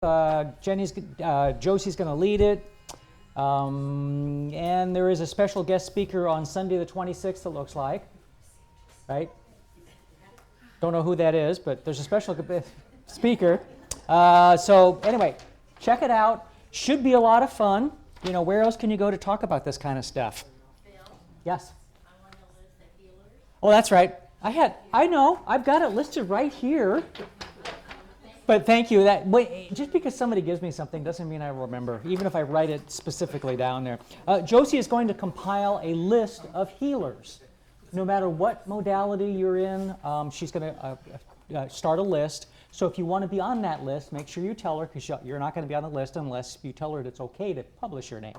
Josie's going to lead it. And there is a special guest speaker on Sunday the 26th, it looks like. Right? Don't know who that is, but there's a special speaker. So anyway, check it out. Should be a lot of fun. You know, where else can you go to talk about this kind of stuff? Phil? Yes? I want to list the healers. Oh, that's right. I know. I've got it listed right here. But thank you. Just because somebody gives me something doesn't mean I remember, even if I write it specifically down there. Josie is going to compile a list of healers. No matter what modality you're in, she's going to start a list. So if you want to be on that list, make sure you tell her, because you're not going to be on the list unless you tell her it's okay to publish your name.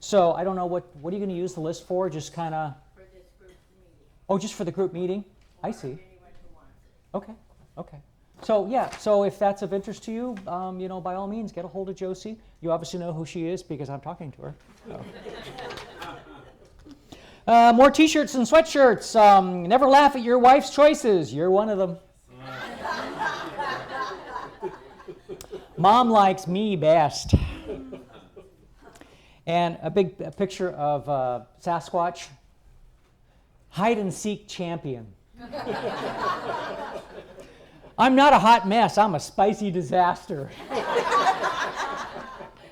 So I don't know, what are you going to use the list for? Just kind of... For this group meeting. Oh, just for the group meeting? I see. Anyone who wants it. Okay. So yeah, so if that's of interest to you, by all means, get a hold of Josie. You obviously know who she is because I'm talking to her. So. More t-shirts and sweatshirts. Never laugh at your wife's choices. You're one of them. Mom likes me best. And a picture of Sasquatch. Hide and seek champion. I'm not a hot mess. I'm a spicy disaster.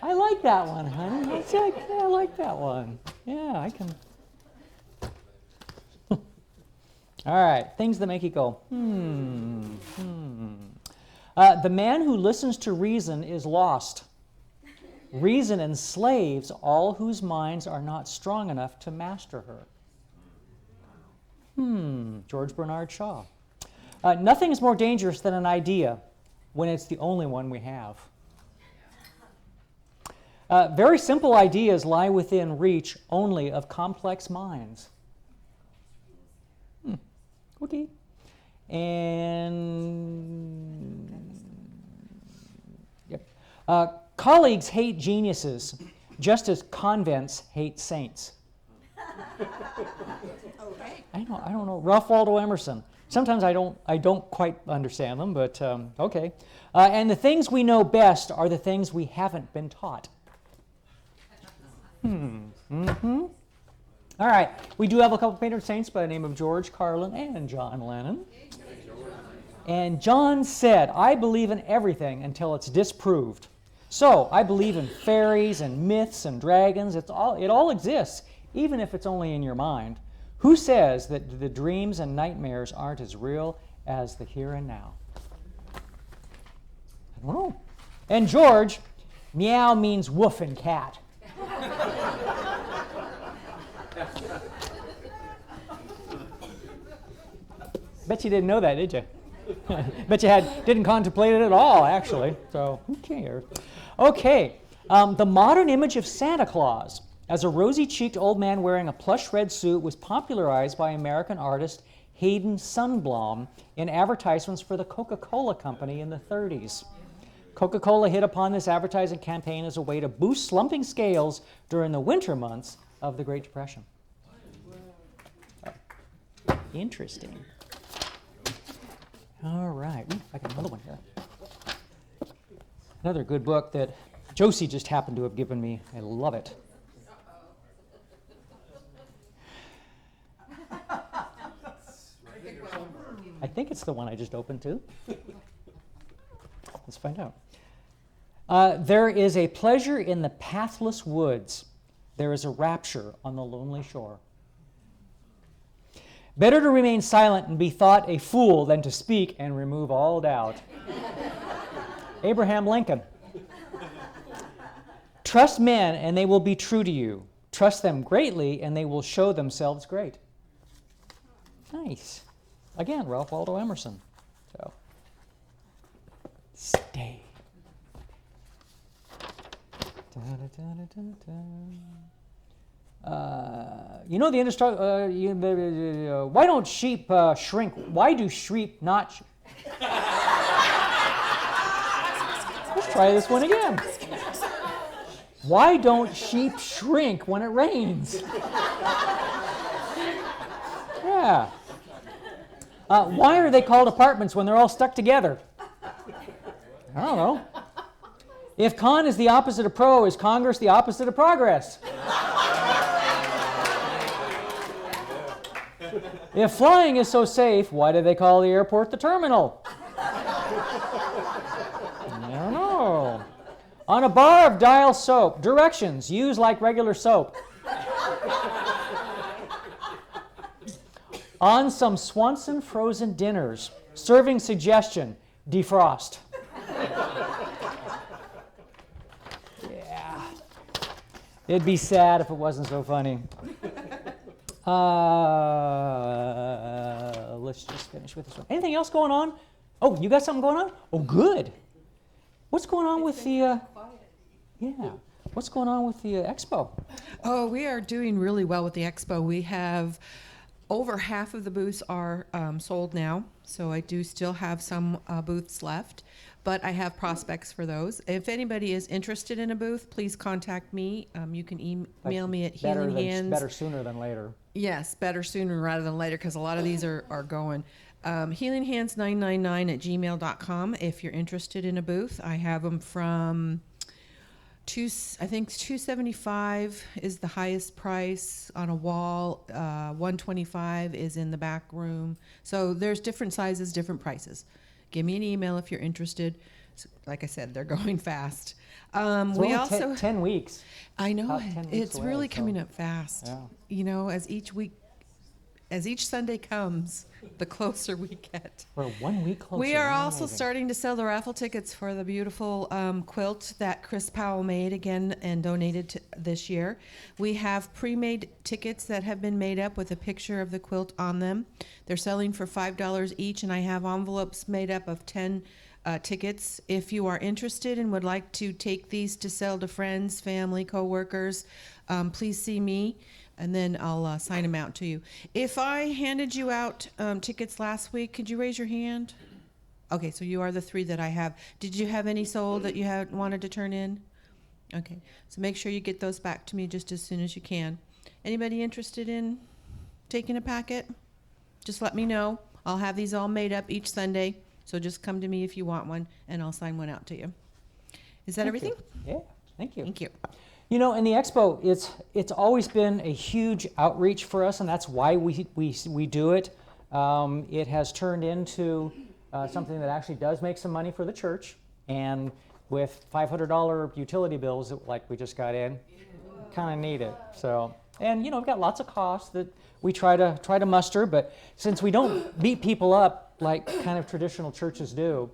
I like that one, honey. I like that one. Yeah, I can. All right, things that make you go, The man who listens to reason is lost. Reason enslaves all whose minds are not strong enough to master her. George Bernard Shaw. Nothing is more dangerous than an idea when it's the only one we have. Very simple ideas lie within reach only of complex minds. Okay. And yep. Colleagues hate geniuses, just as convents hate saints. Okay. I don't know. Ralph Waldo Emerson. Sometimes I don't quite understand them, but okay. And the things we know best are the things we haven't been taught. All right. We do have a couple patron saints by the name of George Carlin and John Lennon. And John said, "I believe in everything until it's disproved. So I believe in fairies and myths and dragons. It all exists, even if it's only in your mind. Who says that the dreams and nightmares aren't as real as the here and now?" I don't know. And George, meow means woof in cat. Bet you didn't know that, did you? Bet you didn't contemplate it at all, actually. So who cares? Okay, the modern image of Santa Claus as a rosy-cheeked old man wearing a plush red suit was popularized by American artist Hayden Sundblom in advertisements for the Coca-Cola Company in the 30s. Coca-Cola hit upon this advertising campaign as a way to boost slumping scales during the winter months of the Great Depression. Interesting. All right. Ooh, I got another one here. Another good book that Josie just happened to have given me. I love it. I think it's the one I just opened too. Let's find out. There is a pleasure in the pathless woods. There is a rapture on the lonely shore. Better to remain silent and be thought a fool than to speak and remove all doubt. Abraham Lincoln. Trust men and they will be true to you. Trust them greatly and they will show themselves great. Nice. Again, Ralph Waldo Emerson. So, stay. You know the industry. Why don't sheep shrink? Why do sheep not? Let's try this one again. Why don't sheep shrink when it rains? Yeah. Why are they called apartments when they're all stuck together? I don't know. If con is the opposite of pro, is Congress the opposite of progress? If flying is so safe, why do they call the airport the terminal? I don't know. On a bar of Dial soap, directions, use like regular soap. On some Swanson frozen dinners, serving suggestion, defrost. Yeah. It'd be sad if it wasn't so funny. Let's just finish with this one. Anything else going on? Oh, you got something going on? Oh, good. What's going on with the, what's going on with the expo? Oh, we are doing really well with the expo. We have over half of the booths are sold now, so I do still have some booths left, but I have prospects for those. If anybody is interested in a booth, please contact me. You can email me at Healing Hands. Better sooner than later. Yes, better sooner rather than later, because a lot of these are going. HealingHands999@gmail.com if you're interested in a booth. I have them from I think $275 is the highest price on a wall. $125 is in the back room. So there's different sizes, different prices. Give me an email if you're interested. So, like I said, they're going fast. We also 10 weeks. I know About 10 weeks it's away, really so. coming up fast. Yeah. You know, as each Sunday comes, the closer we get. We're 1 week closer. We are also Amazing. starting to sell the raffle tickets for the beautiful quilt that Chris Powell made again and donated to this year. We have pre-made tickets that have been made up with a picture of the quilt on them. They're selling for $5 each, and I have envelopes made up of 10 tickets. If you are interested and would like to take these to sell to friends, family, coworkers, please see me, and then I'll sign them out to you. If I handed you out tickets last week, could you raise your hand? Okay, so you are the 3 that I have. Did you have any sold that you had wanted to turn in? Okay, so make sure you get those back to me just as soon as you can. Anybody interested in taking a packet? Just let me know. I'll have these all made up each Sunday, so just come to me if you want one, and I'll sign one out to you. Is that everything? Yeah, thank you. Thank you. You know, in the expo, it's always been a huge outreach for us, and that's why we do it. It has turned into something that actually does make some money for the church, and with $500 utility bills like we just got in, kind of need it. So, and you know, we've got lots of costs that we try to muster, but since we don't beat people up like kind of traditional churches do,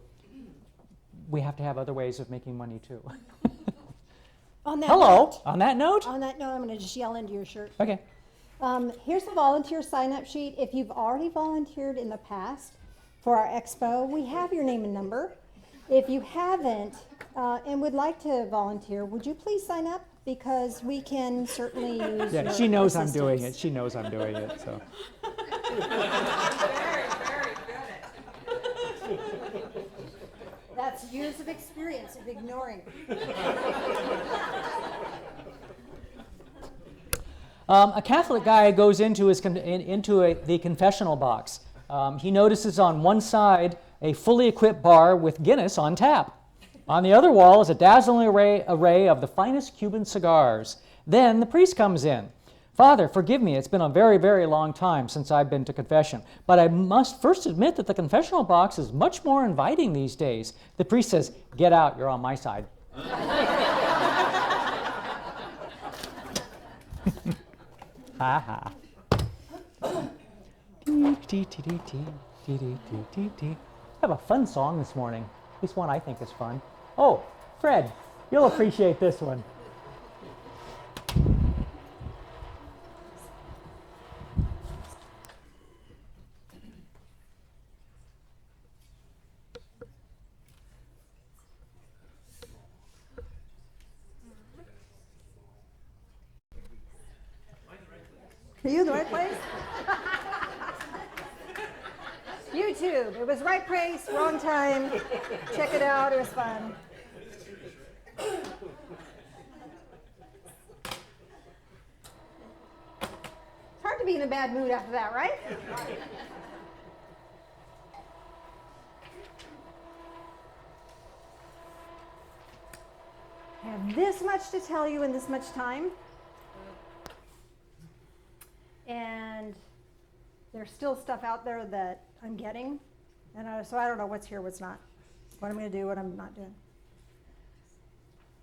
we have to have other ways of making money too. On that Hello. note, On that note. I'm going to just yell into your shirt. Okay. Here's the volunteer sign-up sheet. If you've already volunteered in the past for our expo, we have your name and number. If you haven't and would like to volunteer, would you please sign up? Because we can certainly use Yeah, your she knows I'm doing assistance. it. She knows I'm doing it. So. That's years of experience of ignoring. A Catholic guy goes into the confessional box. He notices on one side a fully equipped bar with Guinness on tap. On the other wall is a dazzling array of the finest Cuban cigars. Then the priest comes in. Father, forgive me, it's been a very, very long time since I've been to confession, but I must first admit that the confessional box is much more inviting these days. The priest says, get out, you're on my side. Ha ha. Have a fun song this morning. This one I think is fun. Oh, Fred, you'll appreciate this one. Are you in the right place? YouTube. It was right place, wrong time. Check it out. It was fun. It's hard to be in a bad mood after that, right? I have this much to tell you in this much time. And there's still stuff out there that I'm getting. And so I don't know what's here, what's not. What I'm going to do, what I'm not doing.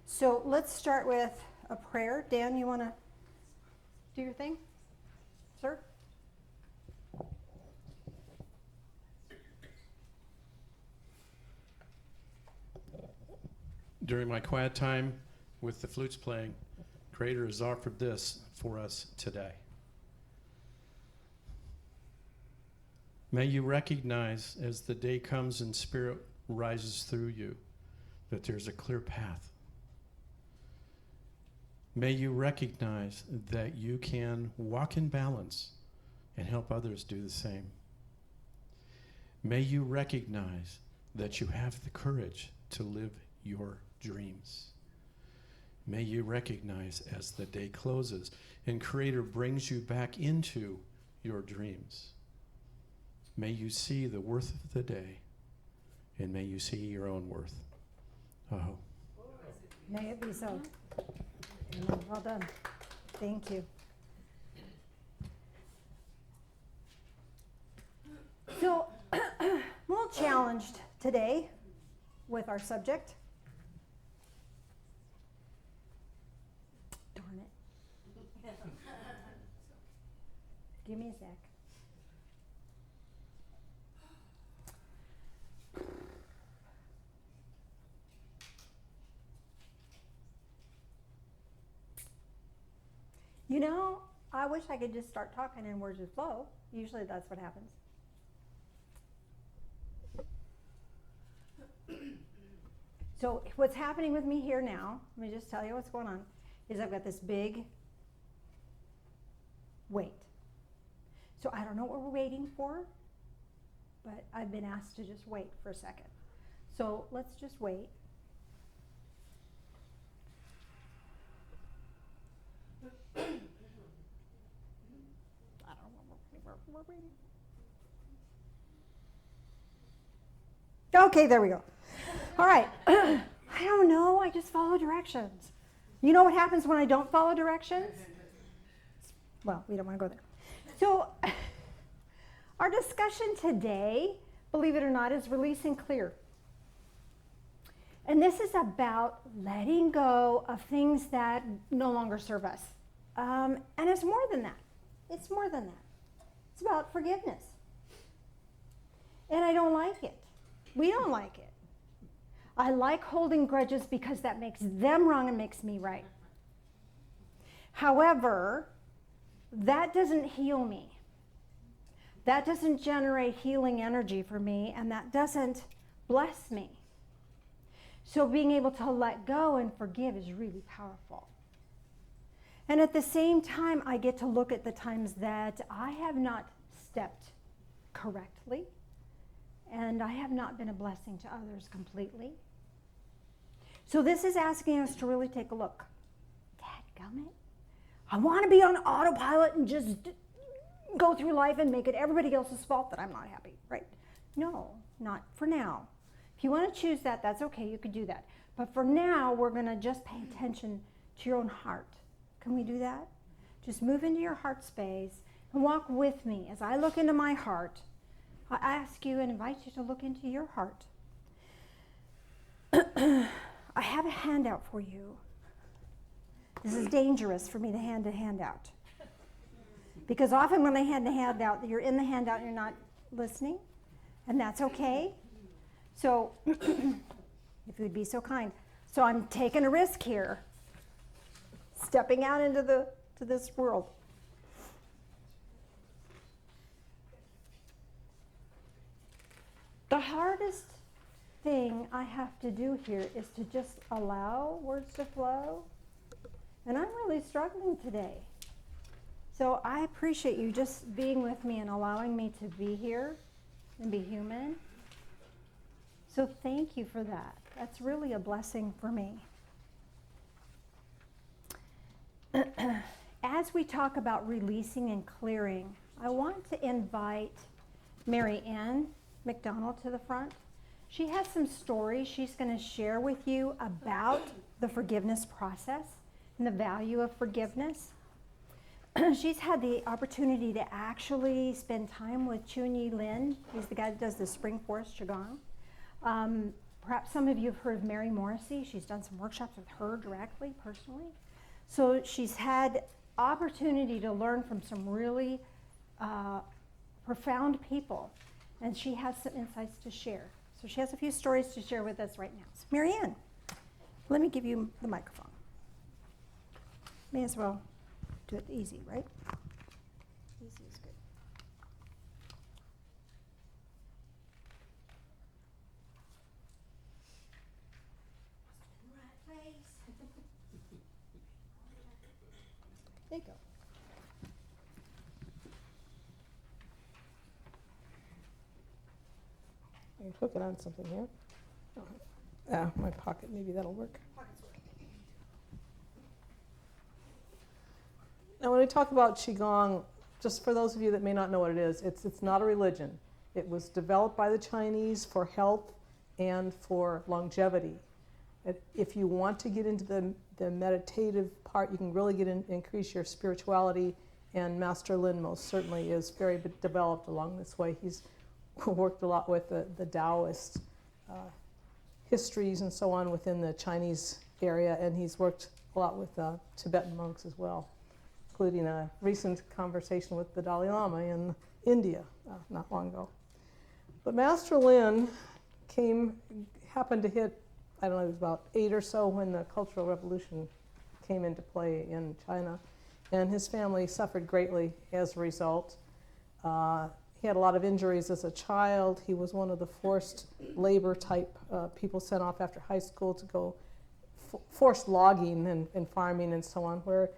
So let's start with a prayer. Dan, you want to do your thing? Sir? During my quiet time with the flutes playing, Creator has offered this for us today. May you recognize as the day comes and Spirit rises through you that there's a clear path. May you recognize that you can walk in balance and help others do the same. May you recognize that you have the courage to live your dreams. May you recognize as the day closes and Creator brings you back into your dreams. May you see the worth of the day, and may you see your own worth. Oh. May it be so. Amen. Well done. Thank you. So, I'm a little challenged today with our subject. Darn it. Give me a sec. You know, I wish I could just start talking and words would flow. Usually that's what happens. So what's happening with me here now, let me just tell you what's going on, is I've got this big wait. So I don't know what we're waiting for, but I've been asked to just wait for a second. So let's just wait. I don't know what we're waiting. Okay, there we go. All right. I don't know. I just follow directions. You know what happens when I don't follow directions? Well, we don't want to go there. So our discussion today, believe it or not, is release and clear. And this is about letting go of things that no longer serve us. And it's more than that. It's more than that. It's about forgiveness. And I don't like it. We don't like it. I like holding grudges because that makes them wrong and makes me right. However, that doesn't heal me. That doesn't generate healing energy for me, and that doesn't bless me. So being able to let go and forgive is really powerful. And at the same time, I get to look at the times that I have not stepped correctly, and I have not been a blessing to others completely. So this is asking us to really take a look. Dadgummit. I want to be on autopilot and just go through life and make it everybody else's fault that I'm not happy, right? No, not for now. If you want to choose that, that's okay, you could do that. But for now, we're going to just pay attention to your own heart. Can we do that? Just move into your heart space and walk with me as I look into my heart. I ask you and invite you to look into your heart. I have a handout for you. This is dangerous for me to hand a handout. Because often when I hand a handout, you're in the handout and you're not listening, and that's okay. So, if you'd be so kind. So I'm taking a risk here, stepping out into this world. The hardest thing I have to do here is to just allow words to flow. And I'm really struggling today. So I appreciate you just being with me and allowing me to be here and be human. So thank you for that. That's really a blessing for me. As we talk about releasing and clearing, I want to invite MaryAnn McDonald to the front. She has some stories she's going to share with you about the forgiveness process and the value of forgiveness. She's had the opportunity to actually spend time with Chunyi Lin. He's the guy that does the Spring Forest Qigong. Perhaps some of you have heard of Mary Morrissey. She's done some workshops with her directly, personally. So she's had opportunity to learn from some really profound people, and she has some insights to share. So she has a few stories to share with us right now. So MaryAnn, let me give you the microphone. May as well do it easy, right? Easy is good. There you go. I can hook it on something here. My pocket, maybe that'll work. Now, when we talk about Qigong, just for those of you that may not know what it is, it's not a religion. It was developed by the Chinese for health and for longevity. If you want to get into the meditative part, you can really increase your spirituality, and Master Lin most certainly is very developed along this way. He's worked a lot with the Taoist histories and so on within the Chinese area, and he's worked a lot with Tibetan monks as well, including a recent conversation with the Dalai Lama in India not long ago. But Master Lin happened to hit, I don't know, it was about 8 or so when the Cultural Revolution came into play in China, and his family suffered greatly as a result. He had a lot of injuries as a child. He was one of the forced labor type people sent off after high school to go forced logging and farming and so on, where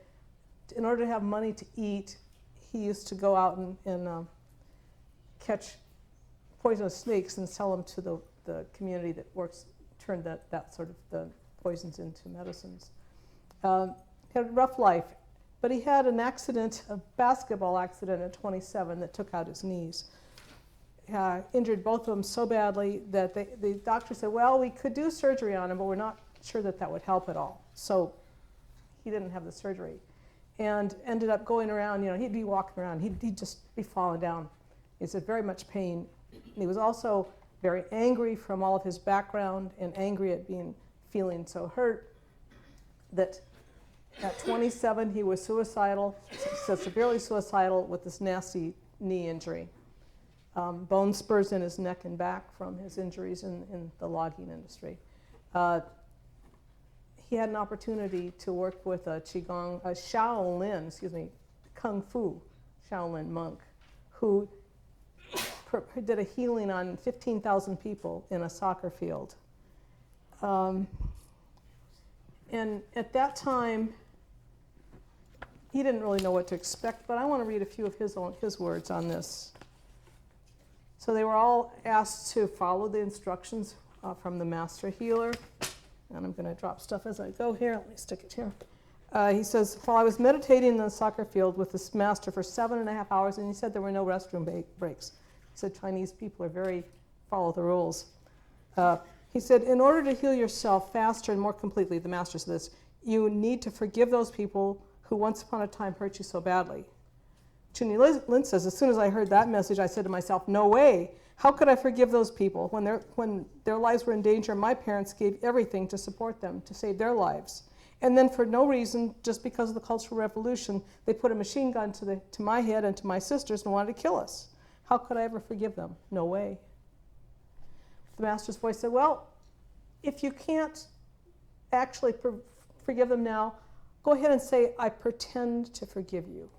in order to have money to eat, he used to go out and catch poisonous snakes and sell them to the community that turned that sort of the poisons into medicines. He had a rough life. But he had an accident, a basketball accident at 27 that took out his knees. Injured both of them so badly that the doctor said, well, we could do surgery on him, but we're not sure that would help at all. So he didn't have the surgery. And ended up going around, he'd be walking around, he'd just be falling down. He had very much pain. And he was also very angry from all of his background and angry at feeling so hurt that at 27, he was suicidal, so severely suicidal with this nasty knee injury. Bone spurs in his neck and back from his injuries in the logging industry. He had an opportunity to work with a Kung Fu Shaolin monk, who did a healing on 15,000 people in a soccer field. And at that time, he didn't really know what to expect, but I want to read a few of his words on this. So they were all asked to follow the instructions from the master healer. And I'm going to drop stuff as I go here. Let me stick it here. He says, while I was meditating in the soccer field with this master for 7.5 hours, and he said there were no restroom breaks. He said Chinese people are follow the rules. He said, in order to heal yourself faster and more completely, the master said this, you need to forgive those people who once upon a time hurt you so badly. Chunyi Lin says, as soon as I heard that message, I said to myself, no way. How could I forgive those people? When their lives were in danger, my parents gave everything to support them, to save their lives. And then for no reason, just because of the Cultural Revolution, they put a machine gun to my head and to my sisters and wanted to kill us. How could I ever forgive them? No way. The master's voice said, well, if you can't actually forgive them now, go ahead and say, I pretend to forgive you.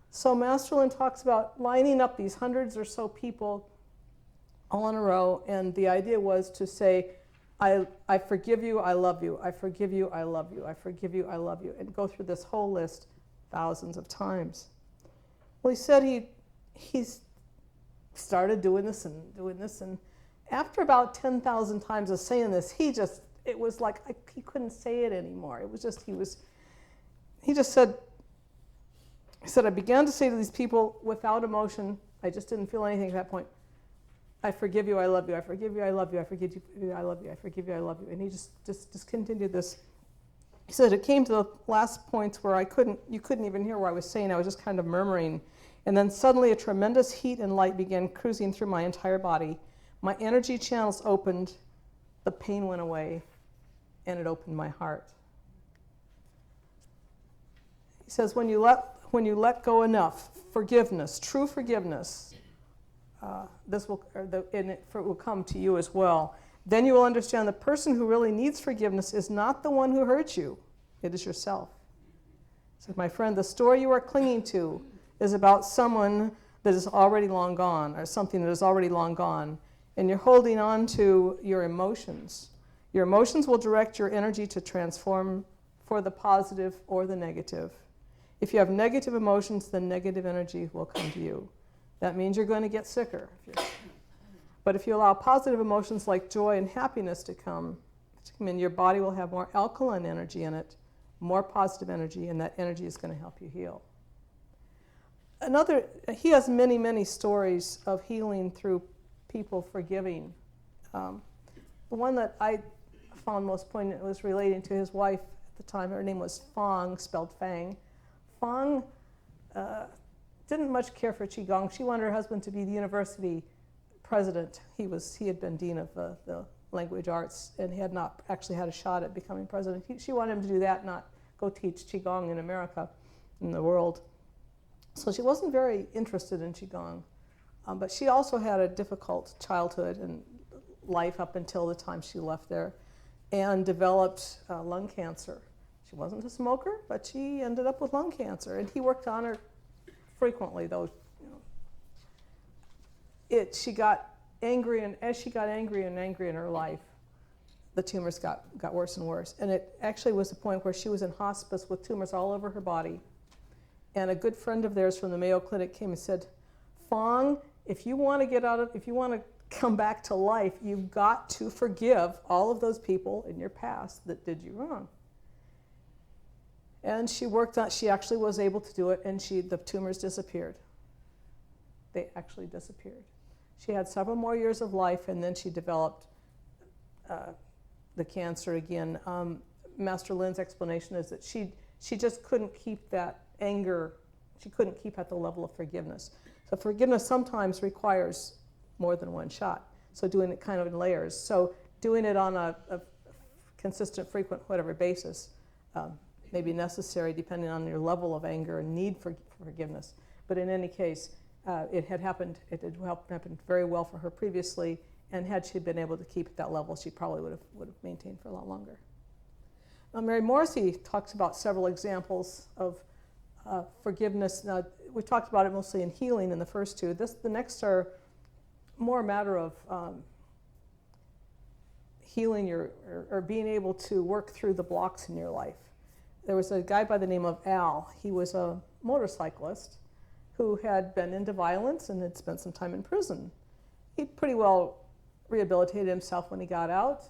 So Master Lin talks about lining up these hundreds or so people all in a row, and the idea was to say, I forgive you, I love you, I forgive you, I love you, I forgive you, I love you, and go through this whole list thousands of times. Well, he said he started doing this, and after about 10,000 times of saying this, it was like he couldn't say it anymore. It was just, he said, I began to say to these people without emotion, I just didn't feel anything at that point, I forgive you, I love you, I forgive you, I love you, I forgive you, I love you, I forgive you, I love you. And he just continued this. He said it came to the last points where you couldn't even hear what I was saying. I was just kind of murmuring. And then suddenly a tremendous heat and light began cruising through my entire body. My energy channels opened, the pain went away, and it opened my heart. He says, when you let go enough, forgiveness, true forgiveness, it will come to you as well. Then you will understand the person who really needs forgiveness is not the one who hurt you, it is yourself. He said, my friend, the story you are clinging to is about someone that is already long gone, or something that is already long gone, and you're holding on to your emotions. Your emotions will direct your energy to transform for the positive or the negative. If you have negative emotions, then negative energy will come to you. That means you're going to get sicker. But if you allow positive emotions like joy and happiness to come in, your body will have more alkaline energy in it, more positive energy, and that energy is going to help you heal. He has many, many stories of healing through people forgiving. The one that I found most poignant was relating to his wife at the time. Her name was Fong, spelled Fang. Fong didn't much care for Qigong. She wanted her husband to be the university president. He had been dean of the language arts and had not actually had a shot at becoming president. She wanted him to do that, not go teach Qigong in America, in the world. So she wasn't very interested in Qigong. But she also had a difficult childhood and life up until the time she left there, and developed lung cancer. She wasn't a smoker, but she ended up with lung cancer, and he worked on her frequently, though. She got angry, and as she got angry and angry in her life, the tumors got worse and worse. And it actually was the point where she was in hospice with tumors all over her body. And a good friend of theirs from the Mayo Clinic came and said, Fong, if you want to come back to life, you've got to forgive all of those people in your past that did you wrong. And she actually was able to do it, and the tumors disappeared. They actually disappeared. She had several more years of life, and then she developed the cancer again. Master Lin's explanation is that she just couldn't keep that anger, she couldn't keep at the level of forgiveness. So forgiveness sometimes requires more than one shot. So doing it kind of in layers. So doing it on a consistent, frequent, whatever basis may be necessary depending on your level of anger and need for forgiveness. But in any case, it had happened very well for her previously, and had she been able to keep at that level, she probably would have maintained for a lot longer. Now, Mary Morrissey talks about several examples of forgiveness. Now, we talked about it mostly in healing in the first two. The next are more a matter of healing or being able to work through the blocks in your life. There was a guy by the name of Al. He was a motorcyclist who had been into violence and had spent some time in prison. He pretty well rehabilitated himself when he got out.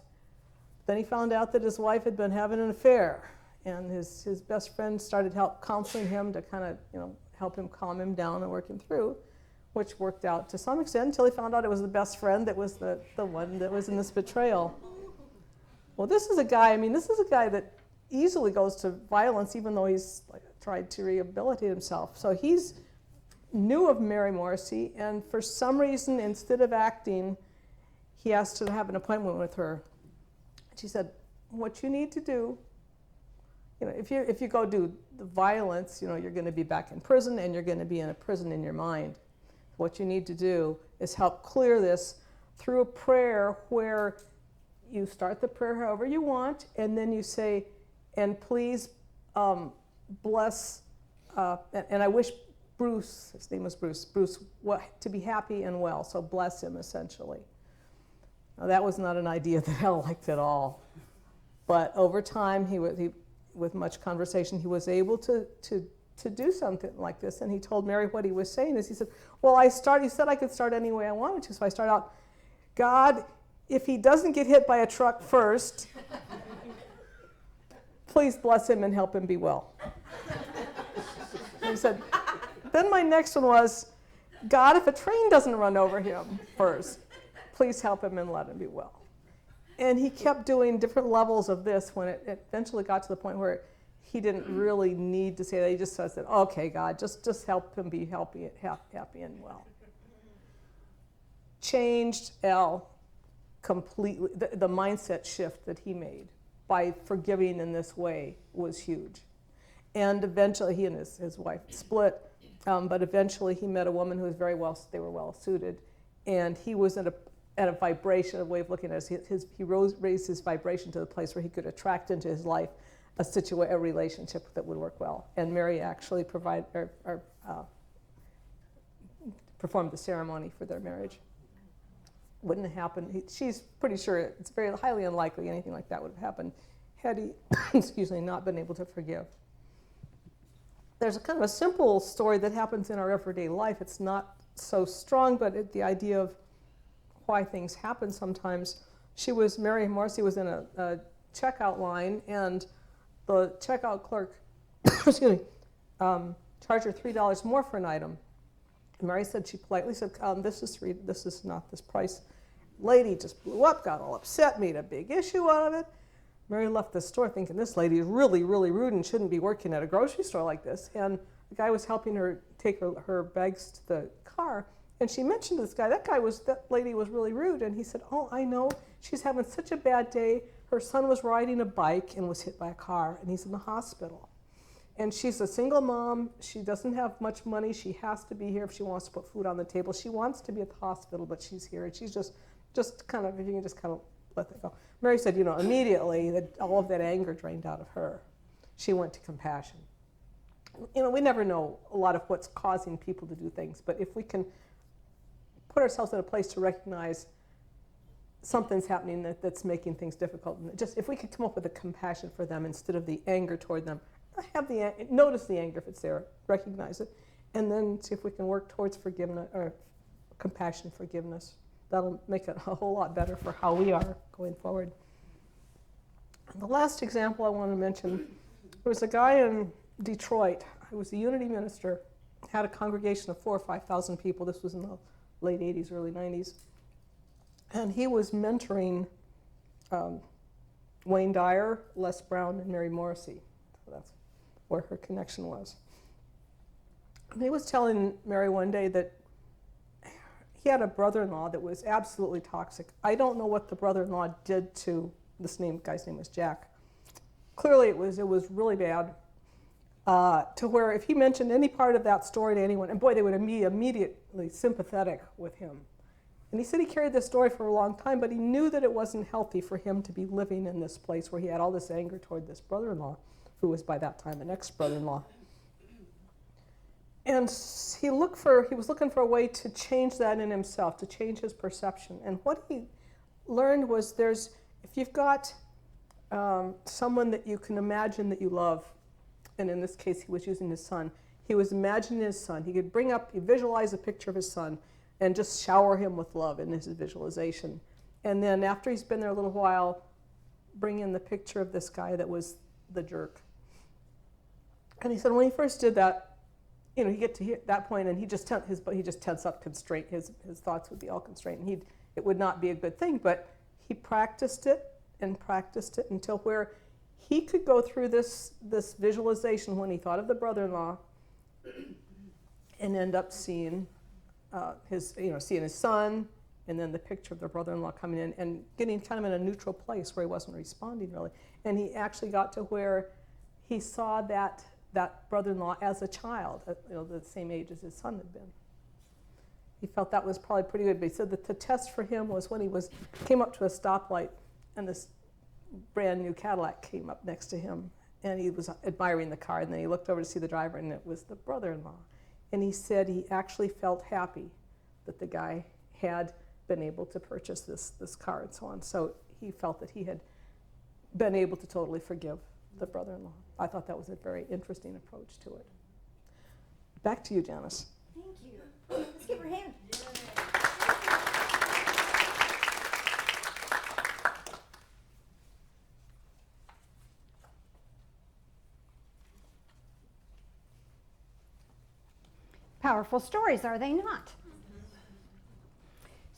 Then he found out that his wife had been having an affair, and his best friend started counseling him to kind of help him calm him down and work him through, which worked out to some extent until he found out it was the best friend that was the one that was in this betrayal. Well, this is a guy that easily goes to violence, even though he's tried to rehabilitate himself. So he's knew of Mary Morrissey, and for some reason, instead of acting, he asked her to have an appointment with her. She said, what you need to do, if you go do the violence, you're going to be back in prison, and you're going to be in a prison in your mind. What you need to do is help clear this through a prayer where you start the prayer however you want, and then you say, and please bless, and I wish Bruce, his name was Bruce, to be happy and well, so bless him essentially. Now that was not an idea that Al liked at all, but over time, with much conversation, he was able to do something like this, and he told Mary what he was saying is, he said, well, he said I could start any way I wanted to, so I start out, God, if he doesn't get hit by a truck first, please bless him and help him be well. And he said, then my next one was, God, if a train doesn't run over him first, please help him and let him be well. And he kept doing different levels of this when it eventually got to the point where he didn't really need to say that. He just said, okay, God, just help him be happy and well. Changed Al completely. The mindset shift that he made by forgiving in this way was huge. And eventually he and his wife split, but eventually he met a woman who was they were well suited, and he was at a vibration, a way of looking at it. He raised his vibration to the place where he could attract into his life a relationship that would work well. And Mary actually performed the ceremony for their marriage. Wouldn't have happened. She's pretty sure it's very highly unlikely anything like that would have happened had he, not been able to forgive. There's a kind of a simple story that happens in our everyday life. It's not so strong, but the idea of why things happen sometimes. Mary Morrissey was in a checkout line, and the checkout clerk charged her $3 more for an item. And Mary said, she politely said, this is not this price. Lady just blew up, got all upset, made a big issue out of it. Mary left the store thinking, this lady is really, really rude and shouldn't be working at a grocery store like this. And the guy was helping her take her bags to the car. And she mentioned to this guy, that lady was really rude. And he said, oh, I know. She's having such a bad day. Her son was riding a bike and was hit by a car, and he's in the hospital. And she's a single mom. She doesn't have much money. She has to be here if she wants to put food on the table. She wants to be at the hospital, but she's here. And she's just kind of, if you can just kind of let that go. Mary said, immediately that all of that anger drained out of her. She went to compassion. We never know a lot of what's causing people to do things, but if we can put ourselves in a place to recognize something's happening that's making things difficult, and if we could come up with a compassion for them instead of the anger toward them, notice the anger if it's there, recognize it, and then see if we can work towards forgiveness or compassion, forgiveness. That'll make it a whole lot better for how we are going forward. And the last example I want to mention, there was a guy in Detroit who was a Unity minister, had a congregation of 4,000 or 5,000 people. This was in the late 80s, early 90s. And he was mentoring Wayne Dyer, Les Brown, and Mary Morrissey. So that's where her connection was. And he was telling Mary one day that he had a brother-in-law that was absolutely toxic. I don't know what the brother-in-law did to guy's name was Jack. Clearly it was really bad, to where if he mentioned any part of that story to anyone, and boy, they would be immediately sympathetic with him. And he said he carried this story for a long time, but he knew that it wasn't healthy for him to be living in this place where he had all this anger toward this brother-in-law, who was by that time an ex-brother-in-law. And he was looking for a way to change that in himself, to change his perception. And what he learned was if you've got someone that you can imagine that you love, and in this case he was using his son, he was imagining his son. He could visualize a picture of his son and just shower him with love in his visualization. And then after he's been there a little while, bring in the picture of this guy that was the jerk. And he said when he first did that, you get to that point and he just tense up, constraint. His thoughts would be all constrained. And it would not be a good thing, but he practiced it until where he could go through this visualization when he thought of the brother-in-law and end up seeing seeing his son, and then the picture of the brother-in-law coming in and getting kind of in a neutral place where he wasn't responding really. And he actually got to where he saw that brother-in-law as a child, the same age as his son had been. He felt that was probably pretty good, but he said that the test for him was when he came up to a stoplight and this brand new Cadillac came up next to him, and he was admiring the car, and then he looked over to see the driver, and it was the brother-in-law. And he said he actually felt happy that the guy had been able to purchase this car and so on. So he felt that he had been able to totally forgive the brother-in-law. I thought that was a very interesting approach to it. Back to you, Janice. Thank you. Let's give her a hand. Powerful stories, are they not?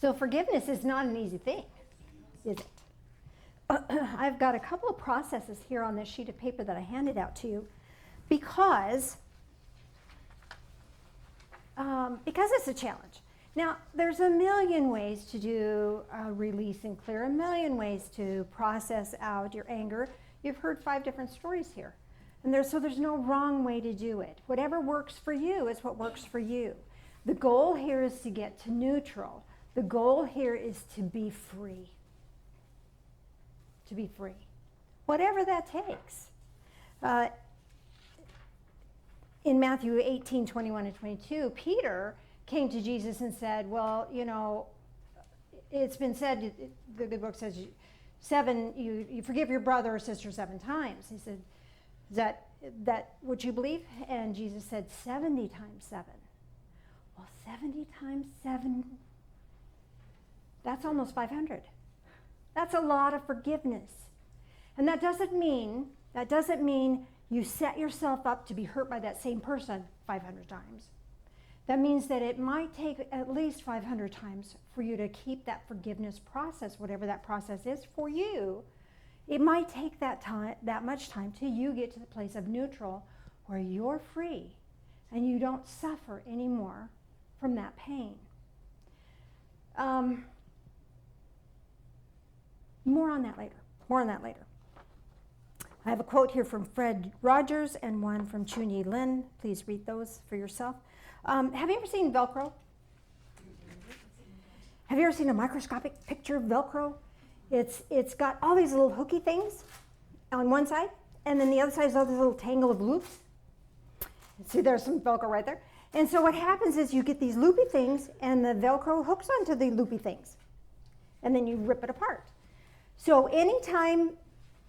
So forgiveness is not an easy thing, is it? I've got a couple of processes here on this sheet of paper that I handed out to you because it's a challenge. Now, there's a million ways to do release and clear, a million ways to process out your anger. You've heard 5 different stories here. And so there's no wrong way to do it. Whatever works for you is what works for you. The goal here is to get to neutral. The goal here is to be free. To be free. Whatever that takes. In Matthew 18, 21 and 22, Peter came to Jesus and said, well, you know, it's been said, the good book says, you forgive your brother or sister 7 times. He said, is that what you believe? And Jesus said, 70 times 7. Well, 70 times 7, that's almost 500. That's a lot of forgiveness. And that doesn't mean you set yourself up to be hurt by that same person 500 times. That means that it might take at least 500 times for you to keep that forgiveness process, whatever that process is for you. It might take that much time till you get to the place of neutral where you're free and you don't suffer anymore from that pain. More on that later. I have a quote here from Fred Rogers and one from Chunyi Lin. Please read those for yourself. Have you ever seen Velcro? Have you ever seen a microscopic picture of Velcro? It's got all these little hooky things on one side, and then the other side is all this little tangle of loops. See, there's some Velcro right there. And so what happens is you get these loopy things, and the Velcro hooks onto the loopy things, and then you rip it apart. So anytime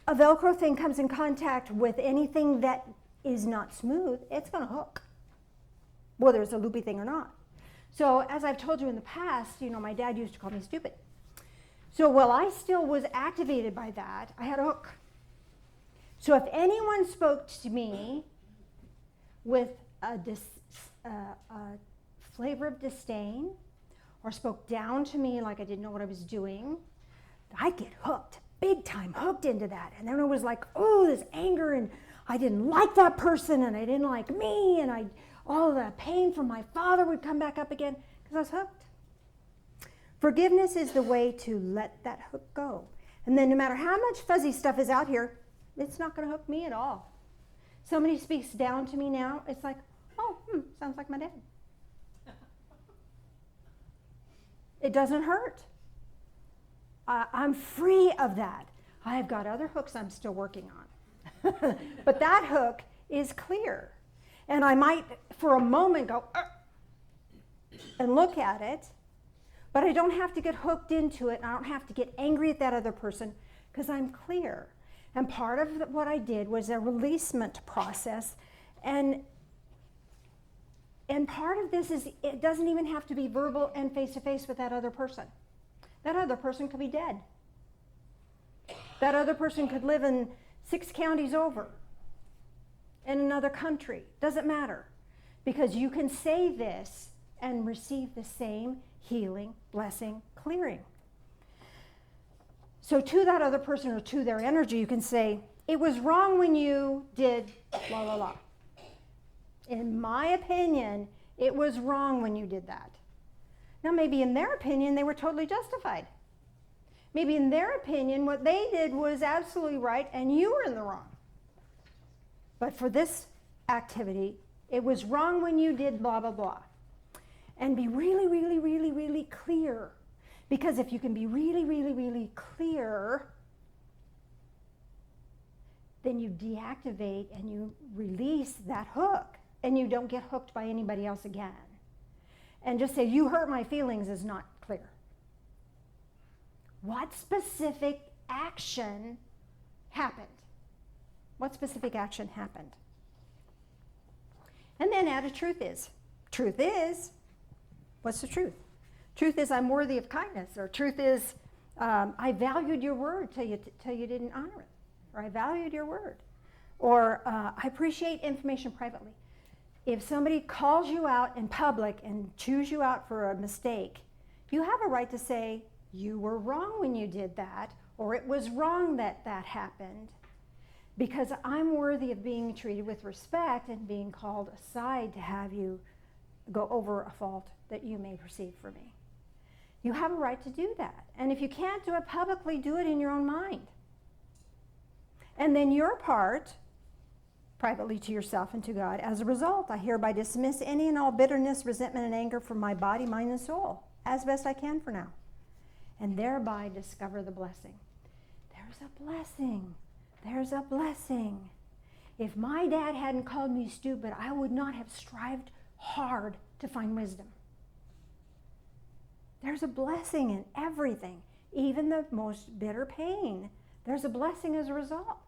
a Velcro thing comes in contact with anything that is not smooth, it's going to hook, whether it's a loopy thing or not. So as I've told you in the past, you know, my dad used to call me stupid. So while I still was activated by that, I had a hook. So if anyone spoke to me with a flavor of disdain or spoke down to me like I didn't know what I was doing, I'd get hooked, big time hooked into that. And then it was like, oh, this anger, and I didn't like that person, and I didn't like me, and all the pain from my father would come back up again because I was hooked. Forgiveness is the way to let that hook go. And then no matter how much fuzzy stuff is out here, it's not going to hook me at all. Somebody speaks down to me now, it's like, oh, sounds like my dad. It doesn't hurt. I'm free of that. I have got other hooks I'm still working on. But that hook is clear. And I might, for a moment, go, and look at it, but I don't have to get hooked into it, and I don't have to get angry at that other person, because I'm clear. And part of what I did was a releasement process, and part of this is it doesn't even have to be verbal and face-to-face with that other person. That other person could be dead. That other person could live in 6 counties over, in another country. Doesn't matter, because you can say this and receive the same healing, blessing, clearing. So to that other person or to their energy, you can say, it was wrong when you did la la la. In my opinion, it was wrong when you did that. Now maybe in their opinion, they were totally justified. Maybe in their opinion, what they did was absolutely right and you were in the wrong. But for this activity, it was wrong when you did blah, blah, blah. And be really, really, really, really clear. Because if you can be really, really, really clear, then you deactivate and you release that hook. And you don't get hooked by anybody else again. And just say, you hurt my feelings is not clear. What specific action happened? What specific action happened? And then add a truth is. Truth is, what's the truth? Truth is I'm worthy of kindness, or truth is I valued your word till you didn't honor it, or I valued your word, or I appreciate information privately. If somebody calls you out in public and chews you out for a mistake, You have a right to say, you were wrong when you did that, or it was wrong that that happened, because I'm worthy of being treated with respect and being called aside to have you go over a fault that you may perceive for me. You have a right to do that. And if you can't do it publicly, do it in your own mind. And then your part, privately to yourself and to God. As a result, I hereby dismiss any and all bitterness, resentment, and anger from my body, mind, and soul, as best I can for now, and thereby discover the blessing. There's a blessing. There's a blessing. If my dad hadn't called me stupid, I would not have strived hard to find wisdom. There's a blessing in everything, even the most bitter pain. There's a blessing as a result.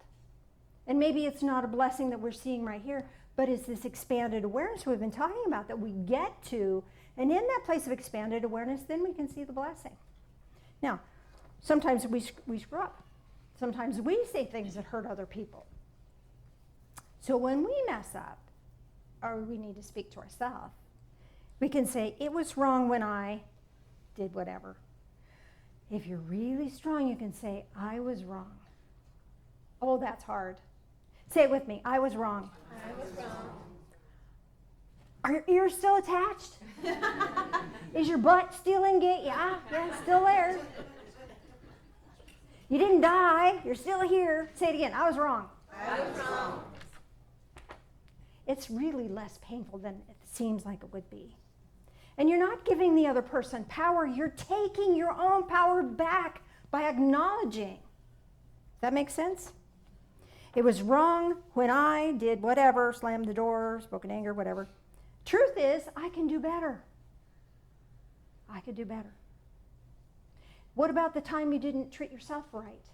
And maybe it's not a blessing that we're seeing right here, but it's this expanded awareness we've been talking about that we get to. And in that place of expanded awareness, then we can see the blessing. Now, sometimes we screw up. Sometimes we say things that hurt other people. So when we mess up, or we need to speak to ourselves, we can say, it was wrong when I did whatever. If you're really strong, you can say, I was wrong. Oh, that's hard. Say it with me. I was wrong. I was wrong. Are your ears still attached? Is your butt still engaged? Yeah, still there. You didn't die. You're still here. Say it again. I was wrong. I was wrong. It's really less painful than it seems like it would be. And you're not giving the other person power. You're taking your own power back by acknowledging. Does that make sense? It was wrong when I did whatever, slammed the door, spoke in anger, whatever. Truth is, I can do better. I could do better. What about the time you didn't treat yourself right?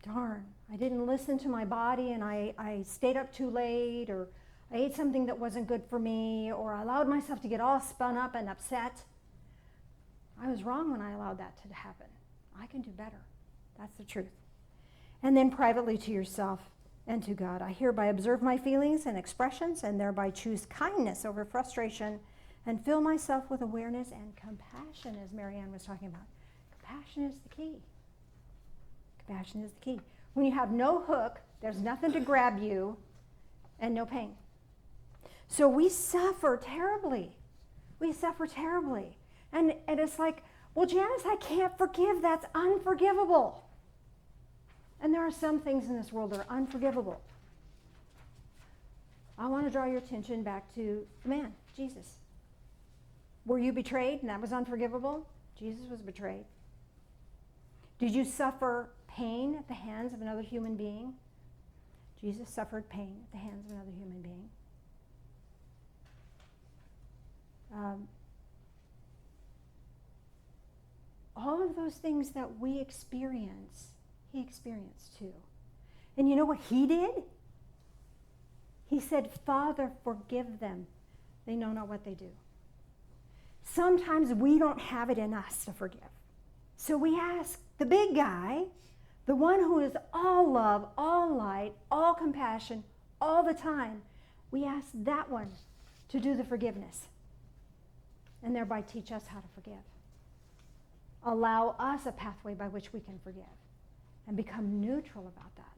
Darn, I didn't listen to my body and I stayed up too late, or I ate something that wasn't good for me, or I allowed myself to get all spun up and upset. I was wrong when I allowed that to happen. I can do better. That's the truth. And then privately to yourself and to God, I hereby observe my feelings and expressions and thereby choose kindness over frustration and fill myself with awareness and compassion, as MaryAnn was talking about. Compassion is the key. Compassion is the key. When you have no hook, there's nothing to grab you, and no pain. So we suffer terribly. We suffer terribly. And it's like, well, Janice, I can't forgive. That's unforgivable. And there are some things in this world that are unforgivable. I want to draw your attention back to the man, Jesus. Were you betrayed and that was unforgivable? Jesus was betrayed. Did you suffer pain at the hands of another human being? Jesus suffered pain at the hands of another human being. All of those things that we experience, he experienced too. And you know what he did? He said, Father, forgive them. They know not what they do. Sometimes we don't have it in us to forgive. So we ask the big guy, the one who is all love, all light, all compassion, all the time, we ask that one to do the forgiveness and thereby teach us how to forgive. Allow us a pathway by which we can forgive and become neutral about that.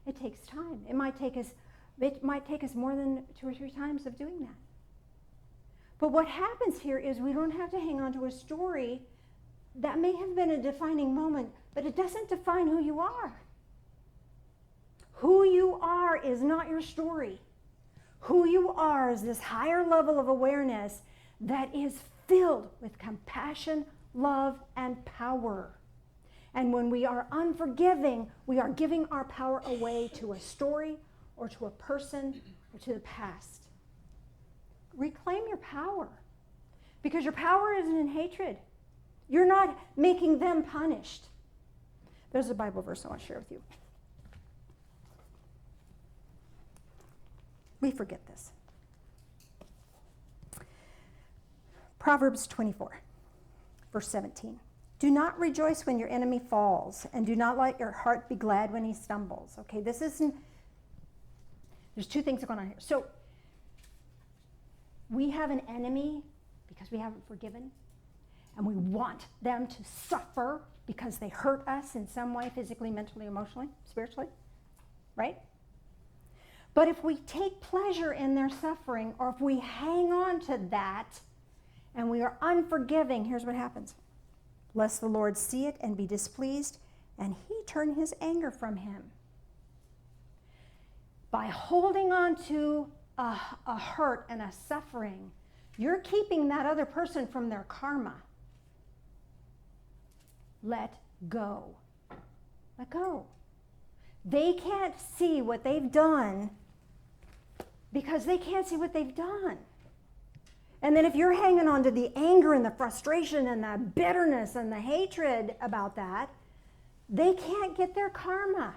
It takes time. It might take us more than 2 or 3 times of doing that. But what happens here is we don't have to hang on to a story that may have been a defining moment, but it doesn't define who you are. Who you are is not your story. Who you are is this higher level of awareness that is filled with compassion, love, and power. And when we are unforgiving, we are giving our power away to a story or to a person or to the past. Reclaim your power, because your power isn't in hatred. You're not making them punished. There's a Bible verse I want to share with you. We forget this. Proverbs 24, verse 17. Do not rejoice when your enemy falls, and do not let your heart be glad when he stumbles. Okay, there's 2 things going on here. So, we have an enemy because we haven't forgiven, and we want them to suffer because they hurt us in some way, physically, mentally, emotionally, spiritually, right? But if we take pleasure in their suffering, or if we hang on to that and we are unforgiving, here's what happens. Lest the Lord see it and be displeased, and he turn his anger from him. By holding on to a hurt and a suffering, you're keeping that other person from their karma. Let go. Let go. They can't see what they've done because they can't see what they've done. And then if you're hanging on to the anger and the frustration and the bitterness and the hatred about that, they can't get their karma.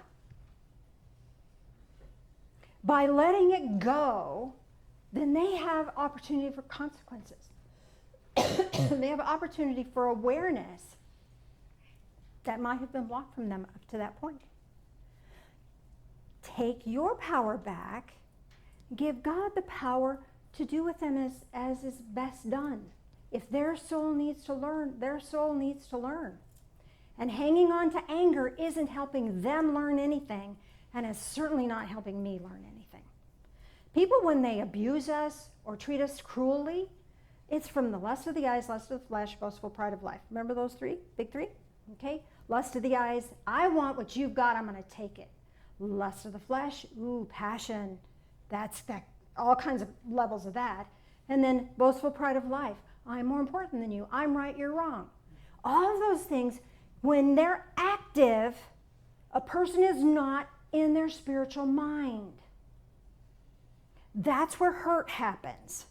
By letting it go, then they have opportunity for consequences. They have opportunity for awareness that might have been blocked from them up to that point. Take your power back. Give God the power to do with them as is best done. If their soul needs to learn, their soul needs to learn. And hanging on to anger isn't helping them learn anything, and it's certainly not helping me learn anything. People, when they abuse us or treat us cruelly, it's from the lust of the eyes, lust of the flesh, boastful pride of life. Remember those three? Big three? Okay? Lust of the eyes, I want what you've got, I'm going to take it. Lust of the flesh, ooh, passion. That's that, all kinds of levels of that. And then boastful pride of life. I'm more important than you. I'm right, you're wrong. All of those things, when they're active, a person is not in their spiritual mind. That's where hurt happens.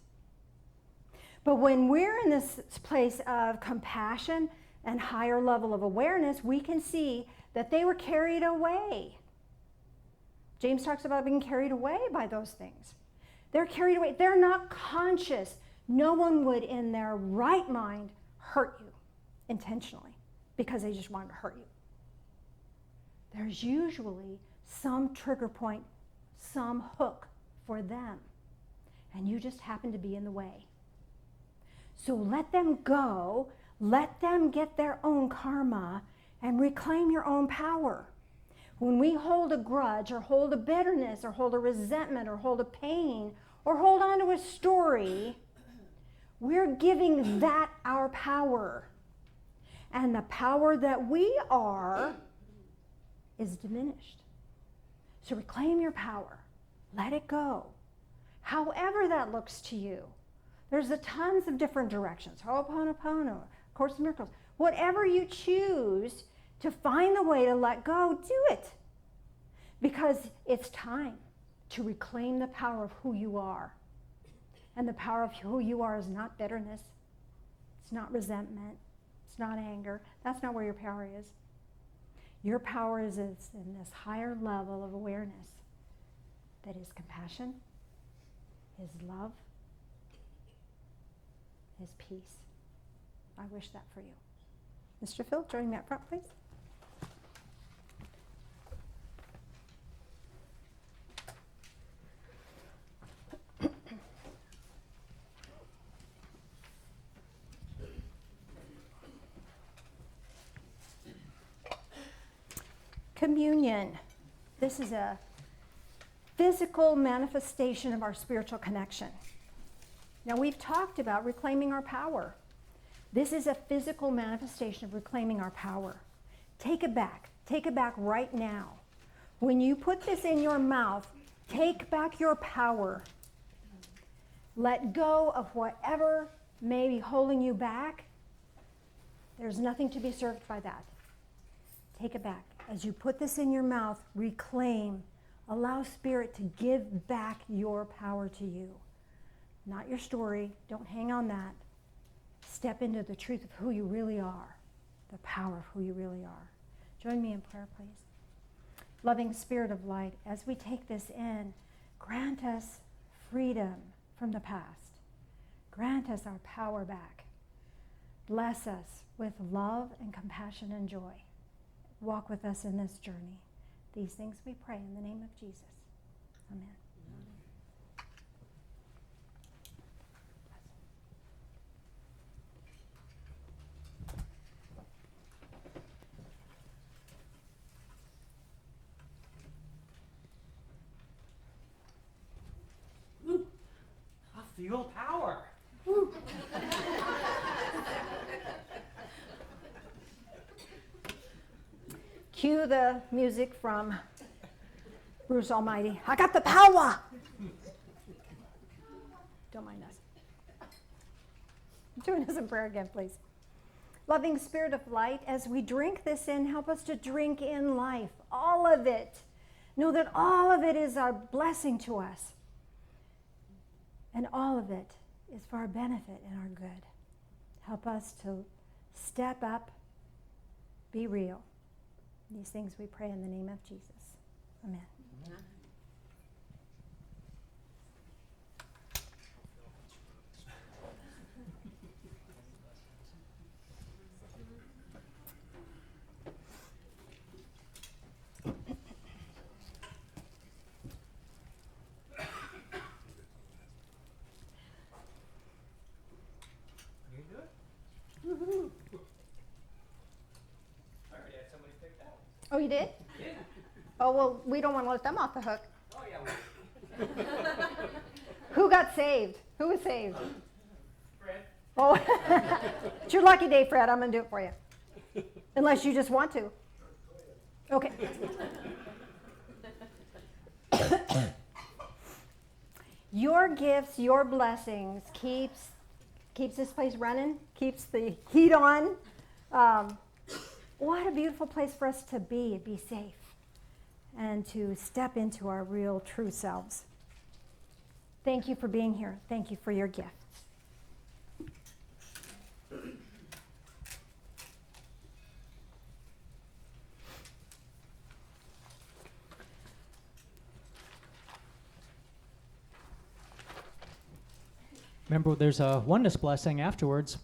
But when we're in this place of compassion and higher level of awareness, we can see that they were carried away. James talks about being carried away by those things. They're carried away. They're not conscious. No one would in their right mind hurt you intentionally because they just wanted to hurt you. There's usually some trigger point, some hook for them, and you just happen to be in the way. So let them go, let them get their own karma, and reclaim your own power. When we hold a grudge or hold a bitterness or hold a resentment or hold a pain or hold on to a story, we're giving that our power. And the power that we are is diminished. So reclaim your power. Let it go. However that looks to you. There's tons of different directions. Ho'oponopono, Course in Miracles. Whatever you choose to find the way to let go, do it. Because it's time to reclaim the power of who you are. And the power of who you are is not bitterness. It's not resentment. It's not anger. That's not where your power is. Your power is in this higher level of awareness that is compassion, is love, is peace. I wish that for you. Mr. Phil, join me up front, please. Communion. This is a physical manifestation of our spiritual connection. Now, we've talked about reclaiming our power. This is a physical manifestation of reclaiming our power. Take it back. Take it back right now. When you put this in your mouth, take back your power. Let go of whatever may be holding you back. There's nothing to be served by that. Take it back. As you put this in your mouth, reclaim. Allow Spirit to give back your power to you. Not your story. Don't hang on that. Step into the truth of who you really are. The power of who you really are. Join me in prayer, please. Loving Spirit of light, as we take this in, grant us freedom from the past. Grant us our power back. Bless us with love and compassion and joy. Walk with us in this journey. These things we pray in the name of Jesus. Amen. Feel power. Cue the music from Bruce Almighty. I got the power. Don't mind us. Join us in prayer again, please. Loving Spirit of light, as we drink this in, help us to drink in life, all of it. Know that all of it is our blessing to us. And all of it is for our benefit and our good. Help us to step up, be real. These things we pray in the name of Jesus. Amen. You do it? Woohoo! I already had somebody picked out. Oh, you did? Yeah. Oh, well, we don't want to let them off the hook. Oh, yeah. Who got saved? Who was saved? Fred. Oh, it's your lucky day, Fred. I'm going to do it for you. Unless you just want to. Okay. Your gifts, your blessings keeps this place running, keeps the heat on. What a beautiful place for us to be safe, and to step into our real, true selves. Thank you for being here. Thank you for your gifts. Remember, there's a oneness blessing afterwards.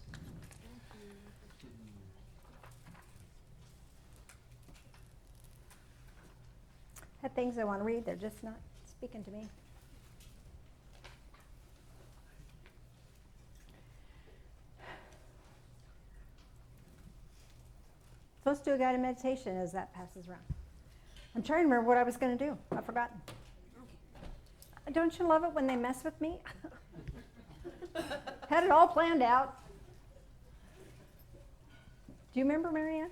I have things I want to read. They're just not speaking to me. So let's do a guided meditation as that passes around. I'm trying to remember what I was going to do. I've forgotten. Don't you love it when they mess with me? Had it all planned out. Do you remember, MaryAnn?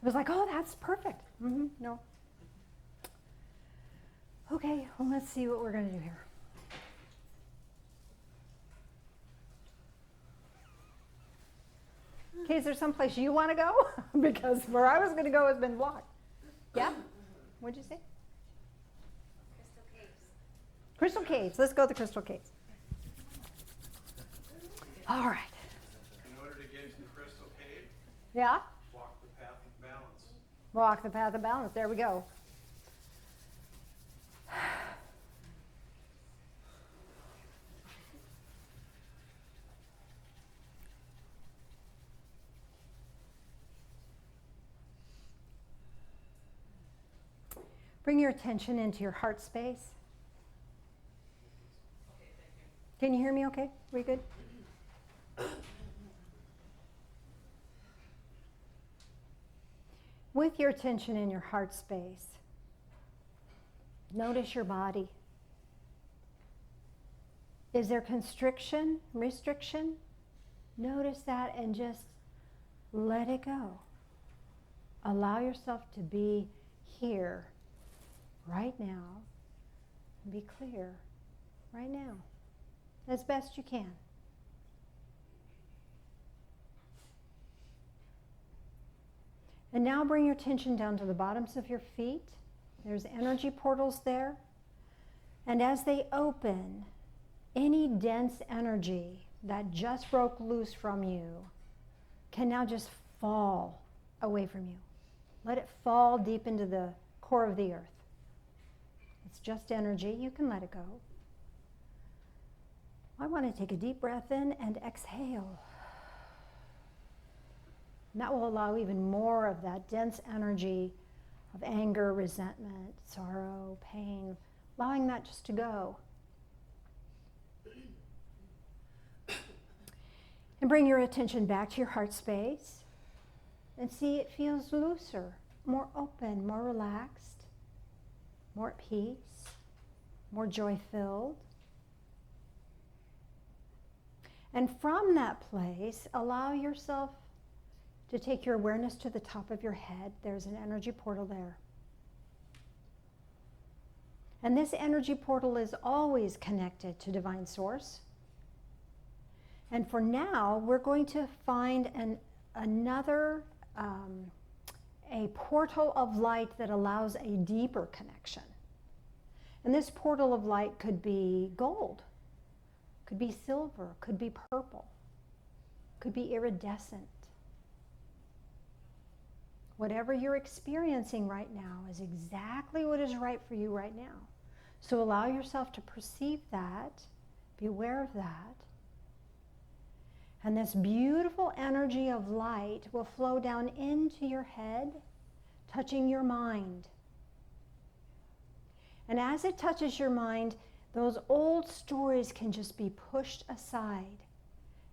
I was like, oh, that's perfect. No. Okay, well, let's see what we're going to do here. Okay, is there someplace you want to go? Because where I was going to go has been blocked. Yeah? What'd you say? Crystal caves. Crystal caves. Let's go to the crystal caves. All right. In order to get into the crystal cave, Yeah? walk the path of balance. Walk the path of balance. There we go. Bring your attention into your heart space. Can you hear me okay? We good? With your attention in your heart space, notice your body. Is there constriction, restriction? Notice that and just let it go. Allow yourself to be here right now and be clear right now as best you can. And now bring your attention down to the bottoms of your feet. There's energy portals there. And as they open, any dense energy that just broke loose from you can now just fall away from you. Let it fall deep into the core of the earth. It's just energy. You can let it go. I want to take a deep breath in and exhale. And that will allow even more of that dense energy of anger, resentment, sorrow, pain, allowing that just to go. And bring your attention back to your heart space and see it feels looser, more open, more relaxed. more at peace, more joy-filled. And from that place, allow yourself to take your awareness to the top of your head. There's an energy portal there. And this energy portal is always connected to Divine Source. And for now, we're going to find another a portal of light that allows a deeper connection. And this portal of light could be gold, could be silver, could be purple, could be iridescent. Whatever you're experiencing right now is exactly what is right for you right now. So allow yourself to perceive that, be aware of that. And this beautiful energy of light will flow down into your head, touching your mind. And as it touches your mind, those old stories can just be pushed aside.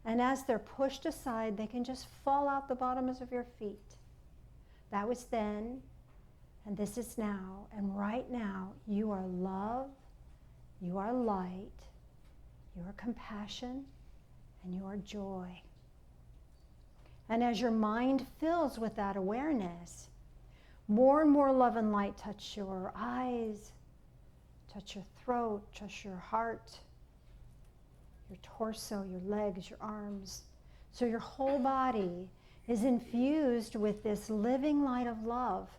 And as they're pushed aside, they can just fall out the bottoms of your feet. That was then, and this is now. And right now, you are love, you are light, you are compassion, and you are joy. And as your mind fills with that awareness, more and more love and light touch your eyes, touch your throat, touch your heart, your torso, your legs, your arms. So your whole body is infused with this living light of love.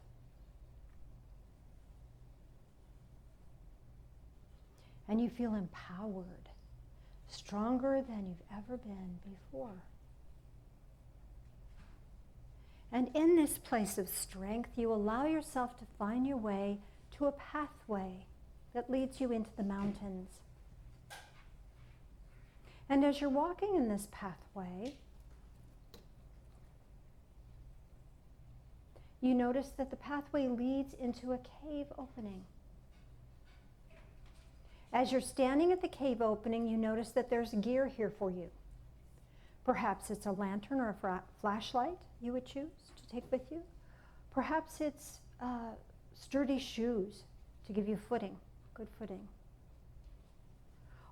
And you feel empowered, stronger than you've ever been before. And in this place of strength, you allow yourself to find your way to a pathway that leads you into the mountains. And as you're walking in this pathway, you notice that the pathway leads into a cave opening. As you're standing at the cave opening, you notice that there's gear here for you. Perhaps it's a lantern or a flashlight you would choose to take with you. Perhaps it's sturdy shoes to give you footing, good footing.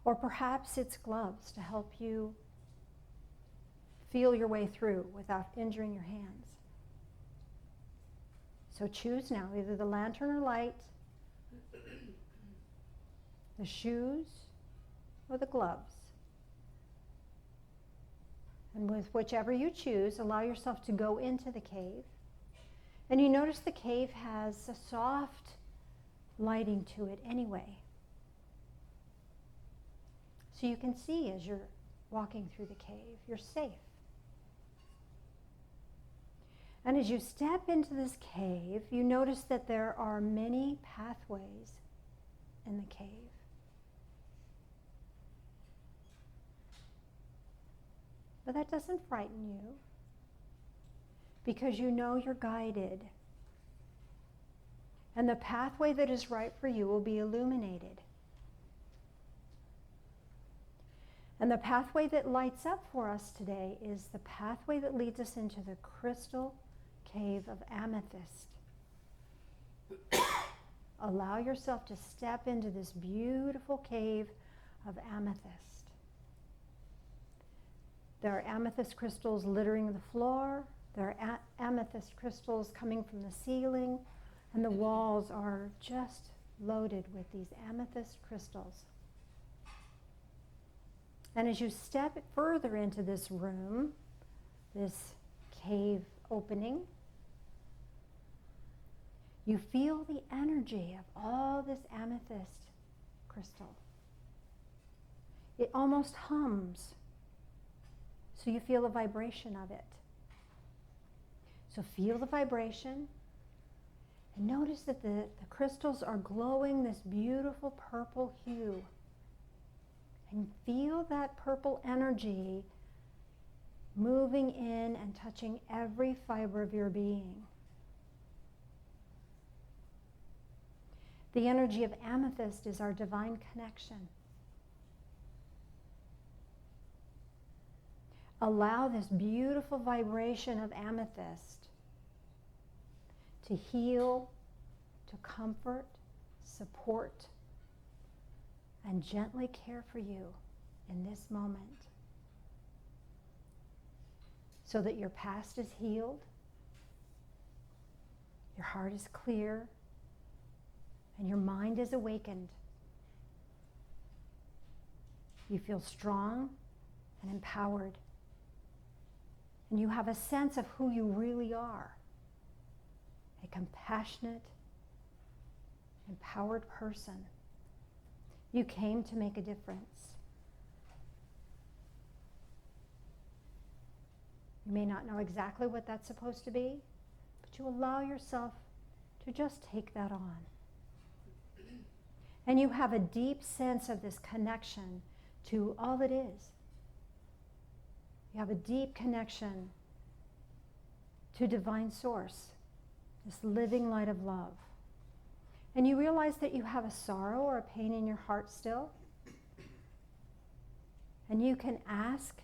Or perhaps it's gloves to help you feel your way through without injuring your hands. So choose now, either the lantern or light, the shoes, or the gloves. And with whichever you choose, allow yourself to go into the cave. And you notice the cave has a soft lighting to it anyway. So you can see as you're walking through the cave, you're safe. And as you step into this cave, you notice that there are many pathways in the cave. But that doesn't frighten you, because you know you're guided. And the pathway that is right for you will be illuminated. And the pathway that lights up for us today is the pathway that leads us into the crystal cave of amethyst. Allow yourself to step into this beautiful cave of amethyst. There are amethyst crystals littering the floor. There are amethyst crystals coming from the ceiling. And the walls are just loaded with these amethyst crystals. And as you step further into this room, this cave opening, you feel the energy of all this amethyst crystal. It almost hums. So you feel the vibration of it. So feel the vibration. And notice that the crystals are glowing this beautiful purple hue. And feel that purple energy moving in and touching every fiber of your being. The energy of amethyst is our divine connection. Allow this beautiful vibration of amethyst to heal, to comfort, support, and gently care for you in this moment so that your past is healed, your heart is clear, and your mind is awakened. You feel strong and empowered, and you have a sense of who you really are, a compassionate, empowered person. You came to make a difference. You may not know exactly what that's supposed to be, but you allow yourself to just take that on. And you have a deep sense of this connection to all that is. You have a deep connection to divine source, this living light of love. And you realize that you have a sorrow or a pain in your heart still. And you can ask,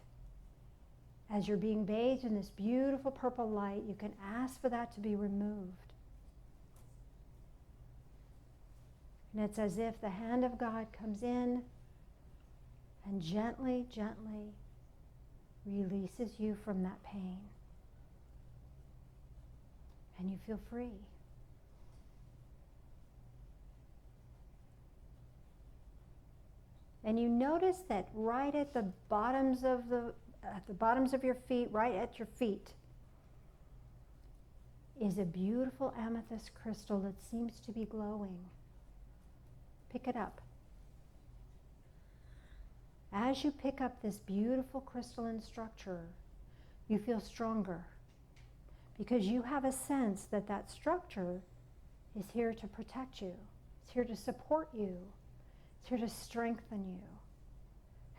as you're being bathed in this beautiful purple light, you can ask for that to be removed. And it's as if the hand of God comes in and gently, gently releases you from that pain. And you feel free. And you notice that right at the bottoms of your feet, right at your feet, is a beautiful amethyst crystal that seems to be glowing. Pick it up. As you pick up this beautiful crystalline structure, you feel stronger because you have a sense that that structure is here to protect you. It's here to support you. It's here to strengthen you.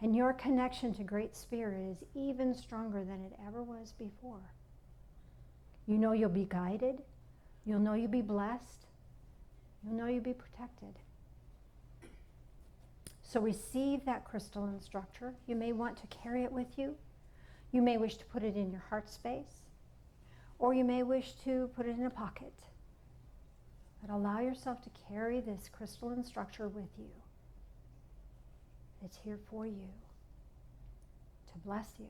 And your connection to Great Spirit is even stronger than it ever was before. You know you'll be guided. You'll know you'll be blessed. You'll know you'll be protected. So receive that crystalline structure. You may want to carry it with you. You may wish to put it in your heart space, or you may wish to put it in a pocket. But allow yourself to carry this crystalline structure with you. It's here for you, to bless you.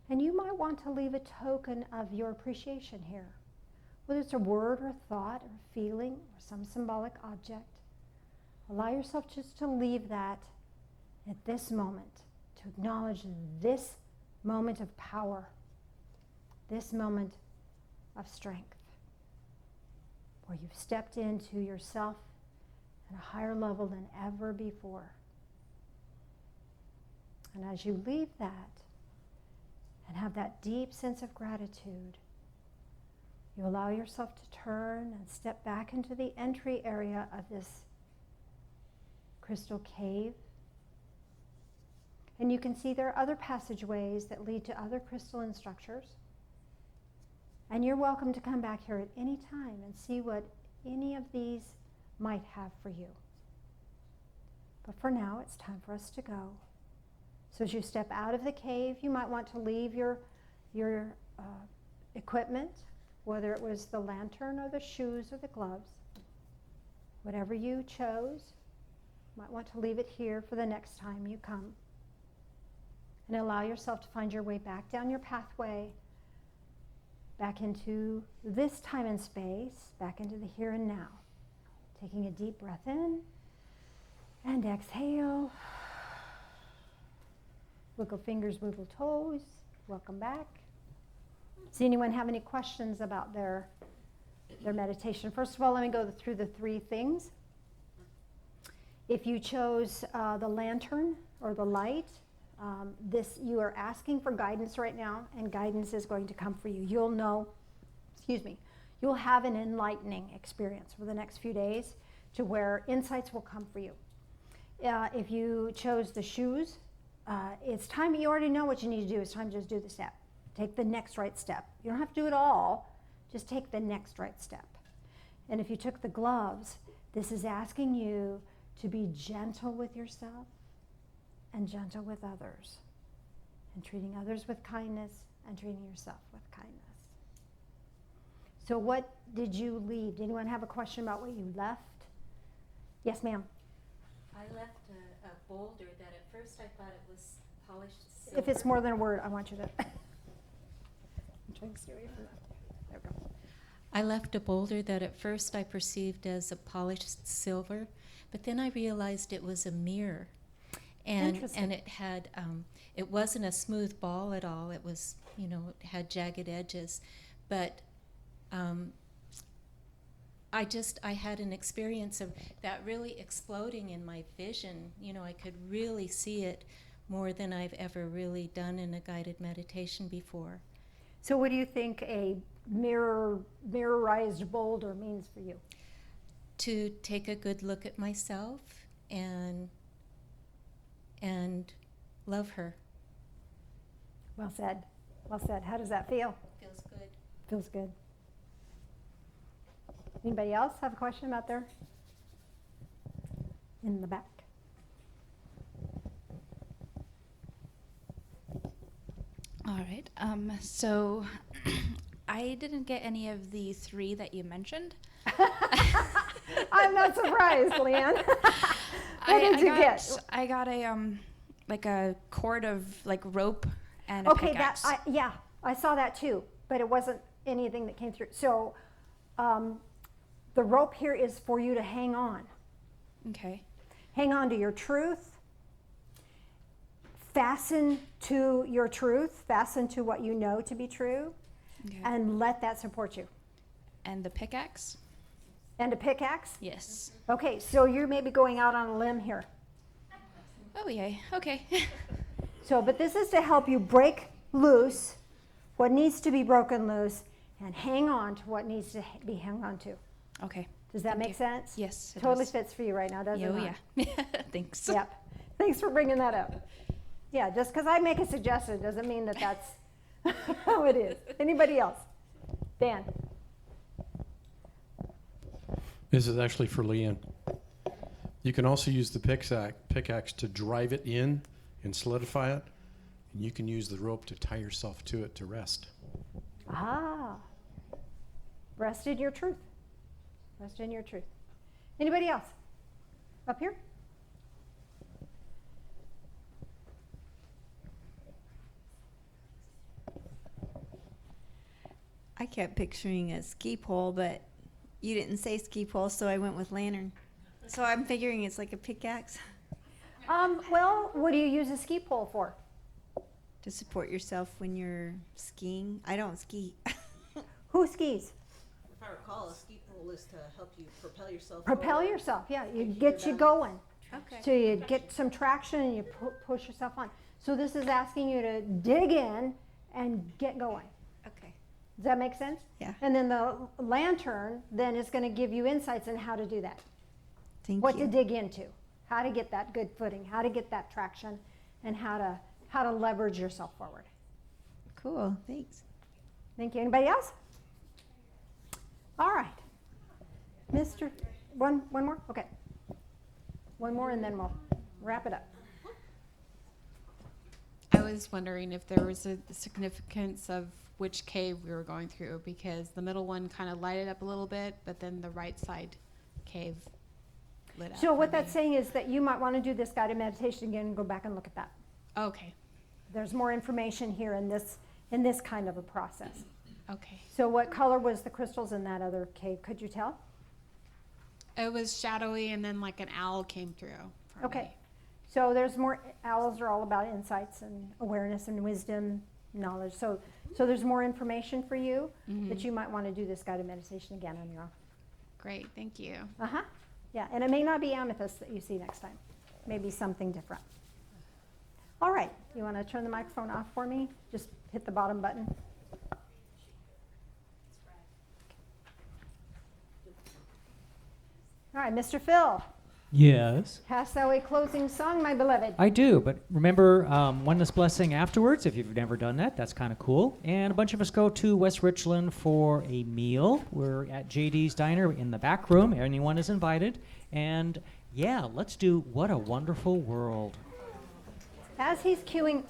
And you might want to leave a token of your appreciation here, whether it's a word or thought or feeling or some symbolic object. Allow yourself just to leave that at this moment, to acknowledge this moment of power, this moment of strength, where you've stepped into yourself at a higher level than ever before. And as you leave that and have that deep sense of gratitude, you allow yourself to turn and step back into the entry area of this crystal cave. And you can see there are other passageways that lead to other crystalline structures. And you're welcome to come back here at any time and see what any of these might have for you. But for now, it's time for us to go. So as you step out of the cave, you might want to leave your equipment, whether it was the lantern or the shoes or the gloves. Whatever you chose, you might want to leave it here for the next time you come. And allow yourself to find your way back down your pathway, back into this time and space, back into the here and now. Taking a deep breath in and exhale. Wiggle fingers, wiggle toes. Welcome back. Does anyone have any questions about their meditation? First of all, let me go through the three things. If you chose the lantern or the light, you are asking for guidance right now, and guidance is going to come for you. You'll know, you'll have an enlightening experience for the next few days to where insights will come for you. If you chose the shoes, it's time, you already know what you need to do. It's time to just do the step. Take the next right step. You don't have to do it all. Just take the next right step. And if you took the gloves, this is asking you to be gentle with yourself and gentle with others, and treating others with kindness and treating yourself with kindness. So what did you leave? Did anyone have a question about what you left? Yes, ma'am. I left a boulder that at first I thought it was polished silver. If it's more than a word, I want you to. I'm trying to stay away from that. There we go. I left a boulder that at first I perceived as a polished silver, but then I realized it was a mirror. And Interesting. it had, it wasn't a smooth ball at all. It was, you know, it had jagged edges. But I had an experience of that really exploding in my vision. You know, I could really see it more than I've ever really done in a guided meditation before. So what do you think a mirrorized boulder means for you? To take a good look at myself and love her. Well said. Well said. How does that feel? Feels good. Feels good. Anybody else have a question about there? In the back. All right. So I didn't get any of the 3 that you mentioned. I'm not surprised, Leanne. What did you get? I got a like a cord of like rope and a Okay, pickaxe. yeah, I saw that too, but it wasn't anything that came through. So the rope here is for you to hang on. Okay. Hang on to your truth. Fasten to your truth. Fasten to what you know to be true. Okay. And let that support you. And the pickaxe? And a pickaxe? Yes. Okay, so you're maybe going out on a limb here. Oh, yay. Okay. So, but this is to help you break loose what needs to be broken loose and hang on to what needs to be hung on to. Okay. Does that Thank make you. sense? Yes. It Totally does. fits for you right now, doesn't Oh, it? yeah. Thanks. Yep. Thanks for bringing that up. Yeah, just because I make a suggestion doesn't mean that that's how it is. Anybody else? Dan? This is actually for Leanne. You can also use the pickaxe to drive it in and solidify it. And you can use the rope to tie yourself to it to rest. Ah. Rest in your truth. Rest in your truth. Anybody else? Up here? I kept picturing a ski pole, but you didn't say ski pole, so I went with lantern. So I'm figuring it's like a pickaxe Well, what do you use a ski pole for? to support yourself when you're skiing. I don't ski. Who skis? If I recall, a ski pole is to help you propel yourself. Propel forward. yourself, yeah. You keep get your you balance. going. Okay. So you get some traction and you push yourself on. So this is asking you to dig in and get going. Okay. Does that make sense? Yeah. And then the lantern then is going to give you insights on how to do that. Thank What you. to dig into, how to get that good footing, how to get that traction, and how to leverage yourself forward. Cool. Thanks. Thank you. Anybody else? All right. Mr. One more? Okay. One more and then we'll wrap it up. I was wondering if there was a significance of which cave we were going through, because the middle one kind of lighted up a little bit, but then the right side cave lit up. So what for that's me. saying is that you might want to do this guided meditation again and go back and look at that. Okay. There's more information here in this kind of a process. Okay. So what color was the crystals in that other cave? Could you tell? It was shadowy, and then like an owl came through. For Okay. me. So there's more, owls are all about insights and awareness and wisdom, knowledge. So there's more information for you that you might want to do this guided meditation again on your own. Great. Thank you. Uh-huh. Yeah, and it may not be amethyst that you see next time. Maybe something different. All right, you want to turn the microphone off for me? Just hit the bottom button. All right, Mr. Phil, Yes. hast thou a closing song, my beloved? I do, but remember Oneness Blessing afterwards if you've never done that. That's kind of cool. And a bunch of us go to West Richland for a meal. We're at JD's Diner in the back room. Anyone is invited. And yeah, let's do What a Wonderful World. As he's queuing